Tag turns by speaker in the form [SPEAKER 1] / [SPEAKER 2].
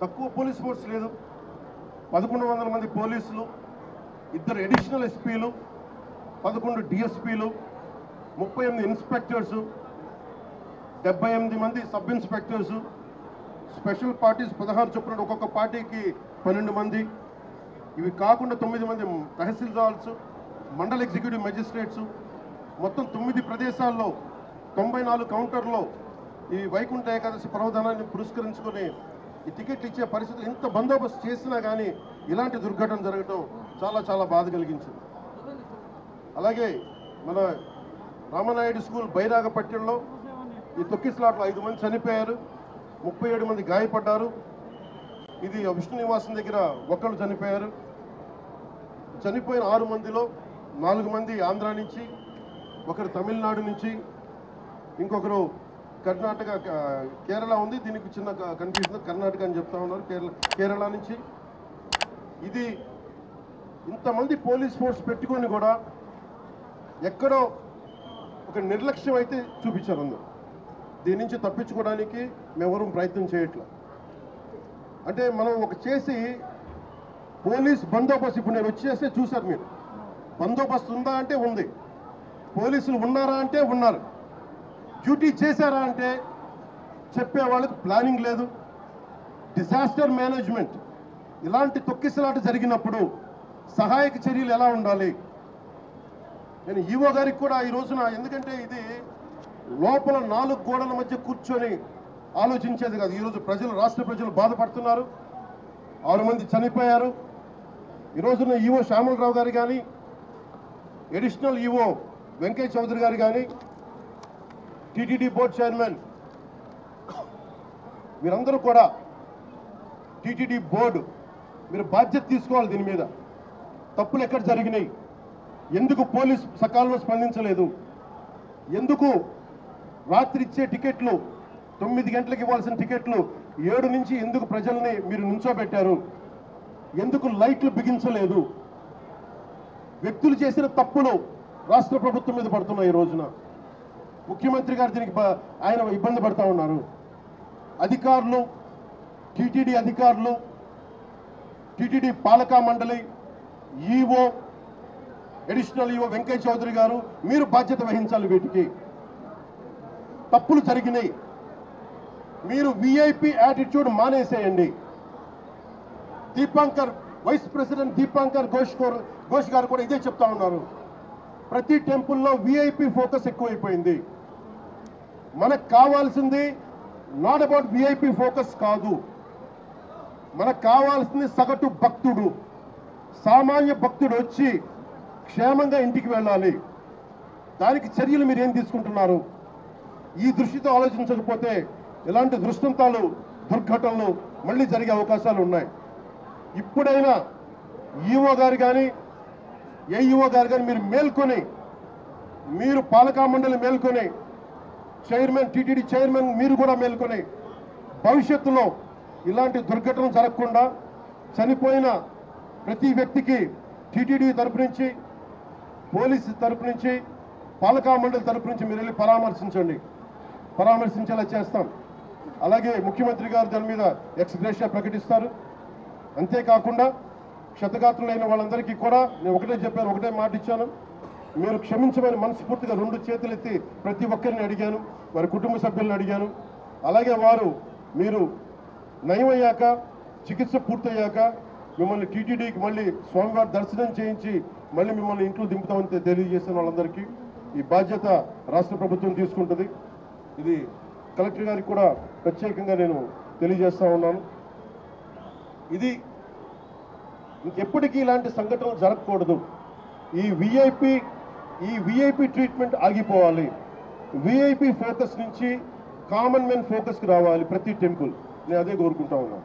[SPEAKER 1] తక్కువ police force లేదు. 1100 మంది పోలీసులు, 2 అడిషనల్ ఎస్పీలు, 11 డిఎస్పీలు, 38 ఇన్స్పెక్టర్సు, 78 మంది సబ్ ఇన్స్పెక్టర్సు, స్పెషల్ పార్టీస్ 16 చొప్పున ఒక్కొక్క పార్టీకి 12 మంది. ఇవి కాకుండా 9 మంది తహసీల్దార్స్, మండల ఎగ్జిక్యూటివ్ మెజిస్ట్రేట్స్, మొత్తం 9 ప్రదేశాల్లో 94 కౌంటర్లో ఈ వైకుంఠ ఏకాదశి పర్వదినాన్ని పురస్కరించుకొని ఈ టికెట్లు ఇచ్చే పరిస్థితులు ఇంత బందోబస్తు చేసినా కానీ ఇలాంటి దుర్ఘటన జరగడం చాలా చాలా బాధ కలిగించింది. అలాగే మన రామనాయుడు స్కూల్ బైరాగపట్నంలో ఈ తొక్కిసలాట్లో 5 మంది చనిపోయారు, 37 మంది గాయపడ్డారు. ఇది విష్ణు నివాసం దగ్గర ఒకళ్ళు చనిపోయారు. చనిపోయిన 6 మందిలో 4 మంది ఆంధ్ర నుంచి, ఒకరు తమిళనాడు నుంచి, ఇంకొకరు కర్ణాటక, కేరళ ఉంది. దీనికి చిన్న కన్ఫ్యూజన్, కర్ణాటక అని చెప్తా ఉన్నారు, కేరళ నుంచి. ఇది ఇంతమంది పోలీస్ ఫోర్స్ పెట్టుకొని కూడా ఎక్కడో ఒక నిర్లక్ష్యం అయితే చూపించారు అందరూ. దీని నుంచి తప్పించుకోవడానికి మేమెవరూ ప్రయత్నం చేయట్లేదు. అంటే మనం ఒక చేసి పోలీస్ బందోబస్తు, ఇప్పుడు నేను వచ్చేస్తే చూశారు మీరు, బందోబస్తు ఉందా అంటే ఉంది, పోలీసులు ఉన్నారా అంటే ఉన్నారు, డ్యూటీ చేశారా అంటే చెప్పే వాళ్ళకి ప్లానింగ్ లేదు, డిజాస్టర్ మేనేజ్మెంట్. ఇలాంటి తొక్కిసలాట జరిగినప్పుడు సహాయక చర్యలు ఎలా ఉండాలి. నేను ఈవో గారికి కూడా ఈ రోజున, ఎందుకంటే ఇది లోపల 4 గోడల మధ్య కూర్చొని ఆలోచించేది కాదు. ఈరోజు ప్రజలు, రాష్ట్ర ప్రజలు బాధపడుతున్నారు. 6 మంది చనిపోయారు. ఈ రోజున ఈవో శ్యామలరావు గారు కానీ, అడిషనల్ ఈవో వెంకయ్య చౌదరి గారు కానీ, టీటీడీ బోర్డు చైర్మన్, మీరందరూ కూడా టీటీడీ బోర్డు మీరు బాధ్యత తీసుకోవాలి. దీని మీద తప్పులు ఎక్కడ జరిగినాయి, ఎందుకు పోలీస్ సకాలంలో స్పందించలేదు, ఎందుకు రాత్రి ఇచ్చే టికెట్లు 9 గంటలకు ఇవ్వాల్సిన టికెట్లు 7 నుంచి ఎందుకు ప్రజల్ని మీరు నుంచోబెట్టారు, ఎందుకు లైట్లు బిగించలేదు. వ్యక్తులు చేసిన తప్పులు రాష్ట్ర ప్రభుత్వం మీద పడుతున్నాయి. ఈ రోజున ముఖ్యమంత్రి గారు దీనికి ఆయన ఇబ్బంది పడుతూ ఉన్నారు. అధికారులు, టీటీడీ అధికారులు, టీటీడీ పాలకా మండలి, EO, additional EO Venkaiah Chowdary గారు, మీరు బాధ్యత వహించాలి. వీటికి తప్పులు జరిగినాయి. మీరు విఐపి యాటిట్యూడ్ మానేసేయండి. దీపాంకర్, వైస్ ప్రెసిడెంట్ దీపాంకర్ ఘోష్ గారు కూడా ఇదే చెప్తా ఉన్నారు. ప్రతి టెంపుల్లో విఐపి ఫోకస్ ఎక్కువైపోయింది. మనకు కావాల్సింది నాట్ అబౌట్ విఐపి ఫోకస్ కాదు, మనకు కావాల్సింది సగటు భక్తుడు, సామాన్య భక్తుడు వచ్చి క్షేమంగా ఇంటికి వెళ్ళాలి. దానికి చర్యలు మీరు ఏం తీసుకుంటున్నారు? ఈ దృష్టితో ఆలోచించకపోతే ఇలాంటి దృష్టాంతాలు, దుర్ఘటనలు మళ్ళీ జరిగే అవకాశాలు ఉన్నాయి. ఇప్పుడైనా ఈఓ గారు కానీ, ఏఈఓ గారు కానీ మీరు మేల్కొని, మీరు పాలకా మండలి మేల్కొని, చైర్మన్, టీటీడీ చైర్మన్ మీరు కూడా మేల్కొని, భవిష్యత్తులో ఇలాంటి దుర్ఘటనలు జరగకుండా చనిపోయిన ప్రతి వ్యక్తికి టీటీడీ తరపు నుంచి, పోలీసు తరపు నుంచి, పాలకా మండలి తరపు నుంచి మీరు వెళ్ళి పరామర్శించేలా చేస్తాం. అలాగే ముఖ్యమంత్రి గారు దాని మీద ఎక్స్ గ్రేషియా ప్రకటిస్తారు. అంతేకాకుండా క్షతగాత్రులైన వాళ్ళందరికీ కూడా నేను ఒకటే చెప్పాను, ఒకటే మాట ఇచ్చాను, మీరు క్షమించమని మనస్ఫూర్తిగా 2 చేతులెత్తి ప్రతి ఒక్కరిని అడిగాను, వారి కుటుంబ సభ్యులను అడిగాను. అలాగే వారు మీరు నయమయ్యాక, చికిత్స పూర్తయ్యాక మిమ్మల్ని టీటీడీకి మళ్ళీ స్వామివారి దర్శనం చేయించి మళ్ళీ మిమ్మల్ని ఇంట్లో దింపుతామని తెలియజేసిన వాళ్ళందరికీ ఈ బాధ్యత రాష్ట్ర ప్రభుత్వం తీసుకుంటుంది. ఇది కలెక్టర్ గారికి కూడా ప్రత్యేకంగా నేను తెలియజేస్తా ఉన్నాను. ఇది ఇంకెప్పటికీ ఇలాంటి సంఘటనలు జరగకూడదు. ఈ విఐపి ట్రీట్మెంట్ ఆగిపోవాలి. విఐపి ఫోకస్ నుంచి కామన్ మెన్ ఫోకస్కి రావాలి ప్రతి టెంపుల్. నేను అదే కోరుకుంటా ఉన్నాను.